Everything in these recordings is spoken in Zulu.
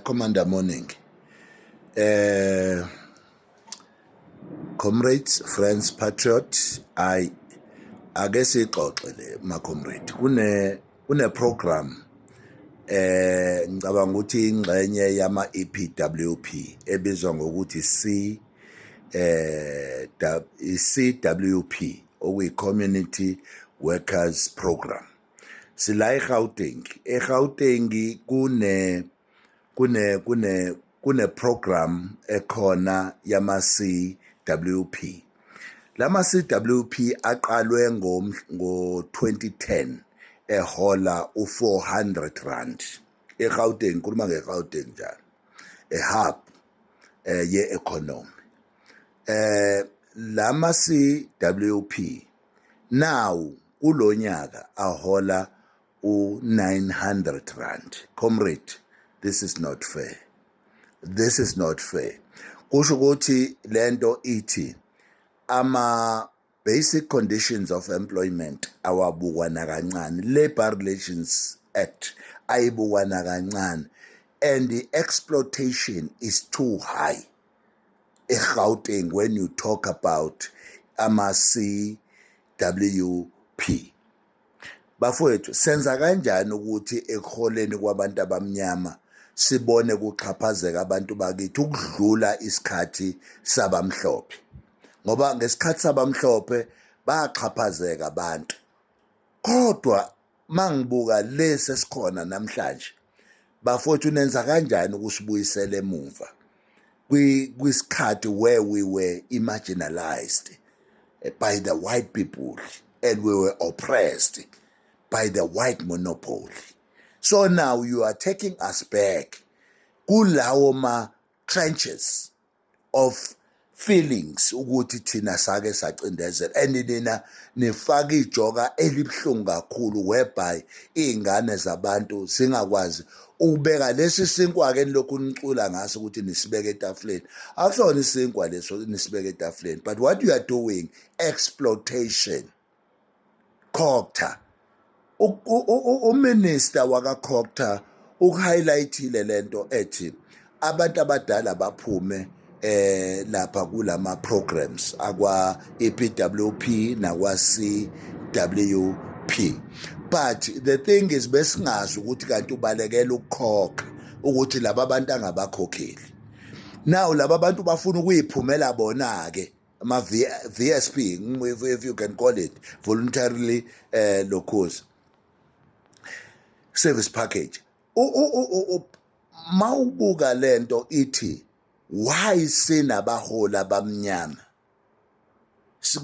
Commander Morning. Comrades, friends, patriot, ake sixoxe le ma comrade. Kune program ngicabanga ukuthi ingxenye yama EPWP ebizwa ngokuthi CWP okuyi Community Workers Program. Sila eGauteng. eGauteng kune program ekhona yama CWP. Lama CWP aqalwe ngo 2010 ehola u400 rand. eGauteng kuluma ngeGauteng njalo. Ehub ye economy. Lama CWP now kulonyaka ahola u900 rand. Comrade, this is not fair. This is not fair. Kusho ukuthi lento ithi ama basic conditions of employment awabukwana kancane. Labor Relations Act ayibukwana kancane, and the exploitation is too high eGauteng when you talk about ama CWP. Bafowethu, senza kanjani ukuthi ekuholeni kwabantu abamnyama sibone kuxhaphazeka abantu bakithi ukudlula isikhathi sabamhlophe? Ngoba ngesikhathi sabamhlophe baxhaphazeka abantu, kodwa mangibuka lesi sikhona namhlanje, bafowethu nenza kanjani ukusibuyisela emuva kwisikhathi where we were marginalized by the white people and we were oppressed by the white monopoly. So now you are taking us back kulawo ma trenches of feelings ukuthi thina sake sacindezela, and nina nifaka ijoka elibhlungu kakhulu whereby izingane zabantu singakwazi ukubeka lesi sinkwa ke lokhu nicula ngaso ukuthi nisibeke etafuleni. Akusona isinkwa leso nisibeke etafuleni, but what you are doing, exploitation. COGTA, uminister waka-COGTA ukuhighlightile lento ethi abantu abadala baphume lapha kulama programs akwa EPWP nakwa CWP. But the thing is besingazi ukuthi kanti ubalekela ukukhokha ukuthi laba bantu angabakhokheli. Now laba bantu bafuna ukuyiphumela bona ke ama VSP, if you can call it, voluntarily locals service package. Mawubuka lento ithi why sinabaholi abamnyama?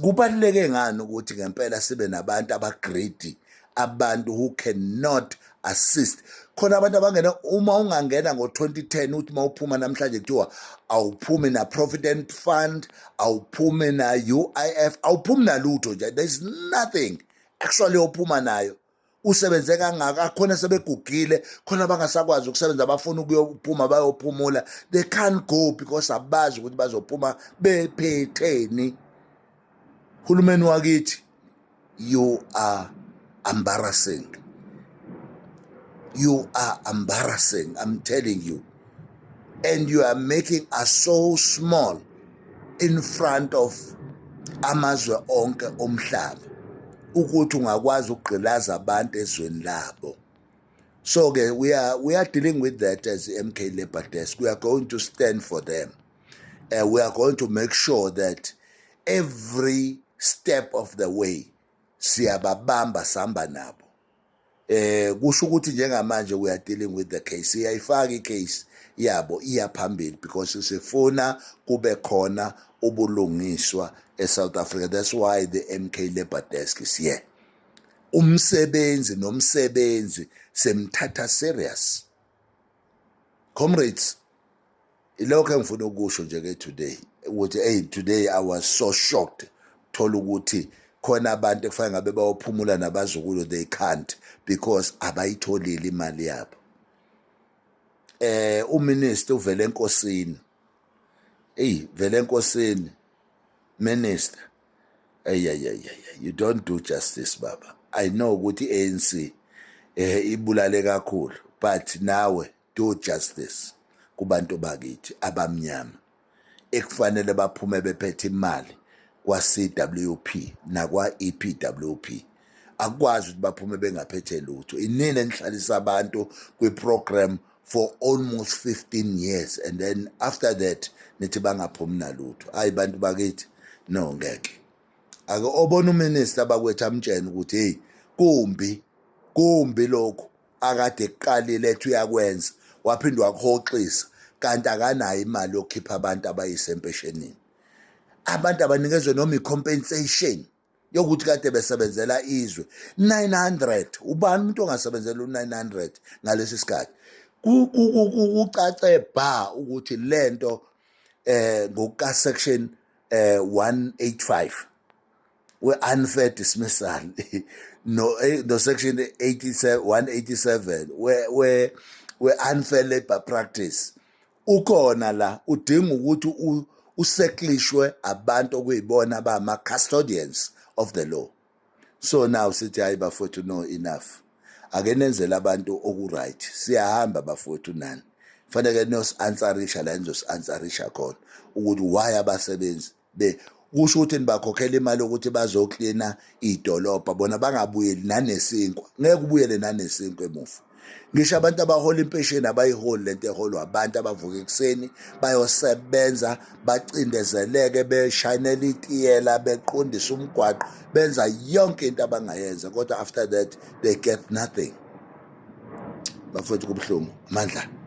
Kubaluleke ngani ukuthi ngempela sibe nabantu abagreedy, abantu who cannot assist? Khona abantu abangena, uma ungangena ngo-2010 uthi mawuphuma namhlanje kuthiwa awuphumi na provident fund, awuphumi na UIF, awuphumi na lutho nje. There is nothing actually ophuma nayo. Usebenze kangaka, khona sebegugile, khona bangasakwazi ukusebenza, bafuna ukuyophuma bayophumula. They can't go because abazi ukuthi bazophuma bephetheni. Hulumeni wakithi, you are embarrassing. You are embarrassing, I'm telling you. And you are making us so small in front of amazwe onke omhlaba ukuthi ungakwazi ukugqilaza abantu ezweni labo. So we are dealing with that as the MK Labor Desk. We are going to stand for them. We are going to make sure that every step of the way siyababamba samba nabo. Kusho ukuthi njengamanje we are dealing with the case. Siyayifaka icase yabo iyaphambili because sifuna kube khona ubulungiswa eSouth Africa. That's why the MK Labor Desk is here. Umsebenzi nomsebenzi semthatha serious. Comrades, ilokho engifuna ukusho nje ke today ukuthi today I was so shocked thola ukuthi khona abantu ekufanele ngabe bayophumula nabazukulu, they can't because abayitholile imali yabo. Uminister uvele enkosini. Vele enkosini, minister. You don't do justice, baba. I know ukuthi ANC ibulale kakhulu, but nawe do justice kubantu bakithi abamnyama ekufanele baphume bephethe imali kwa-CWP nakwa-EPWP akwazi ukuthi baphume bengaphethe lutho. Inini enihlalisa abantu kwi-program for almost 15 years and then after that nithi bangaphumi nalutho. Hayi bantu bakithi no ngeke. Ake obona uminister bakwethu amtshena ukuthi hey kumbi lokho akade ekuqalile ethi uyakwenza waphinde wakuhoxisa kanti akanayo imali yokukhipha abantu abayisempeshenini. Abantu abanikezwe noma i-compensation yokuthi kade besebenzela izwe 900. Ubani umuntu ongasebenzela u-900 ngalesi sikhathi? Kucace ba ukuthi lento ngokuka section 185 we-unfair dismissal no section 187 we-unfair labor practice ukhona la udinga ukuthi useklishwe abantu okuyibona abama-custodians of the law. So now sithi hayi bafowethu no enough, ake nenzele abantu oku-right, siyahamba bafowethu nani fanele nos-ansarisha la nizos-ansarisha khona ukuthi why abasebenzi kusho ukuthi nibakhokhela imali ukuthi bazoklina idolobha bona bangabuyeli nanesinkwa. Ngeke ubuyele nanesinkwa emuva. Ngisho abantu abahola impesheni abayiholi lento eholwa abantu abavuka ekuseni bayosebenza bacindezeleke beshayinela itiyela beqondisa umgwaqo benza yonke into abangayenza kodwa after that they get nothing. Bafowethu kubuhlungu amandla.